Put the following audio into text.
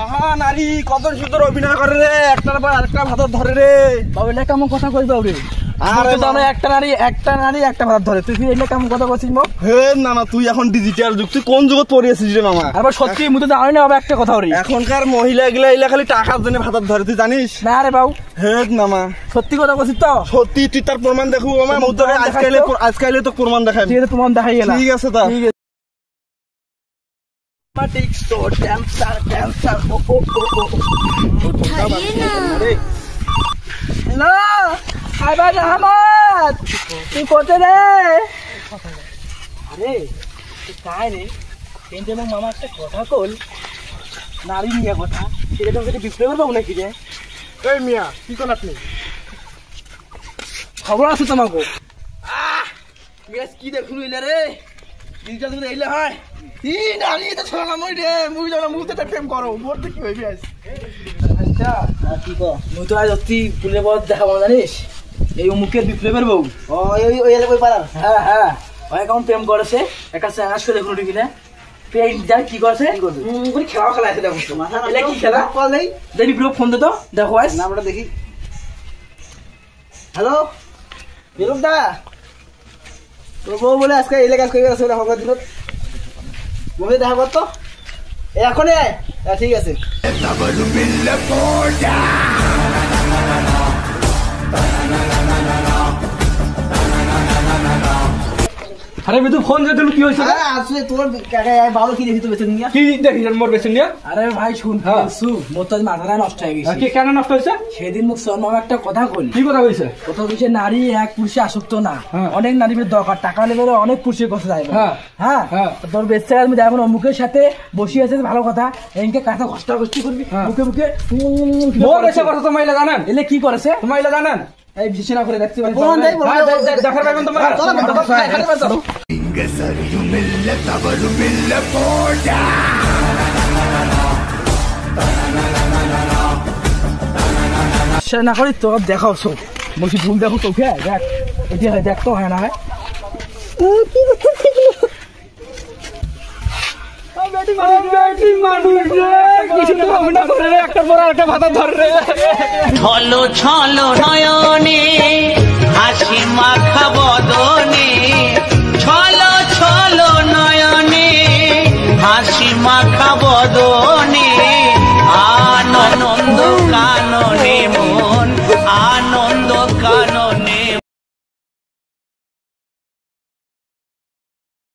আহা নারী কত সুন্দর অভিনয় করে রে, একটার পর আরেকটা ভাত ধরে রে। বাবু এটা কেমন কথা কই বাবু? আরে জানো একটা নারী একটা ভাত ধরে, তুই এটা কেমন কথা কইছিস বাবু? হে না না, তুই এখন ডিজিটাল যুগ, তুই কোন যুগত পড়িয়েছিস রে মামা? আবার সত্যি মুই তো জানি না বাবা একটা কথা হরি। এখনকার মহিলা এগুলা খালি টাকার জন্য ভাত ধরে, তুই জানিস না রে বাবু? হে মামা সত্যি কথা কইছিস তো? সত্যি, তুই তার প্রমাণ দেখু মামা। আজকালে তো প্রমাণ দেখাবি। ঠিক আছে, প্রমাণ দেখাই গেল। ঠিক আছে তা। হ্যালো আইবাজ আহমদ, তুই কোথা রে? আরে কাই রে, কিন্তু মামা একটা কথা কল, নারী নিয়ে কথা, সেটা তো বিপ্লবের বাবু নাকি রে? এই মিয়া কি কোন আপনি? খবর আছে তোমাকে? কি দেখুন রে, ডিজিটাল যুগে এলে হয় ই নারী তো ছোড়া না মই রে, মুই জানা মুতে প্রেম করো বলতে কি হইবি আজ? আচ্ছা কি কো, মুই তো আজ অতি পুলে বদ দেখাবো জানিস, এই মুখের বিপ্লবের বউ। ও ওই এলে কই পারা? হ্যাঁ হ্যাঁ, ওই কেমন প্রেম করেছে একটা চ্যানেল করে দেখুন ঠিক না, প্রেম যা কি করেছে করে খেলা আছে দেখো। এটা কি খেলা কল দেই, দেই বিপ্লব ফোন দে তো দেখো আজ নামটা দেখি। হ্যালো বিপ্লব দা, তোর বউ বলে আজকে এলে কাজ করে আসলে হবে দিন বলে দেখা করতো এখনই আয়। ঠিক আছে। আরে বিদু ফোন দিয়ে দিল, কি হইছে? আরে আসলে তোর কাকা ভালো কি দেখি তো বেচে নিয়া, কি দেখি মোর বেচে নিয়া? আরে ভাই শুন, মোর তো মাথাটা নষ্ট হয়ে গেছে। কি কেন নষ্ট হইছে? সেদিন মুখ সর মামা একটা কথা কইল। কি কথা কইছে? কথা কইছে নারী এক পুরুষে আসক্ত না, অনেক নারীর দরকার, টাকা লেভেলে অনেক পুরুষের কথা যায়। হ্যাঁ হ্যাঁ, তোর বেচে আমি যাবো না, মুখের সাথে বসে আছে ভালো কথা, এনকে কাঁথা কষ্ট কষ্টি করবি মুখে মুখে। মোর এসে কথা তো মাইলা জানেন? এলে কি করেছে মাইলা জানেন? এই বিশেষ না করে দেখতে পারি দেখার পাবেন তোমার। না করি তো দেখাও সব বলছি, ভুল দেখো চোখে দেখ, এটি হয় দেখ তো হয় না হয়। ছলো ছলো নয়নে হাসি মাখা বদনে, ছলো ছলো নয়নে হাসি মাখা বদনে,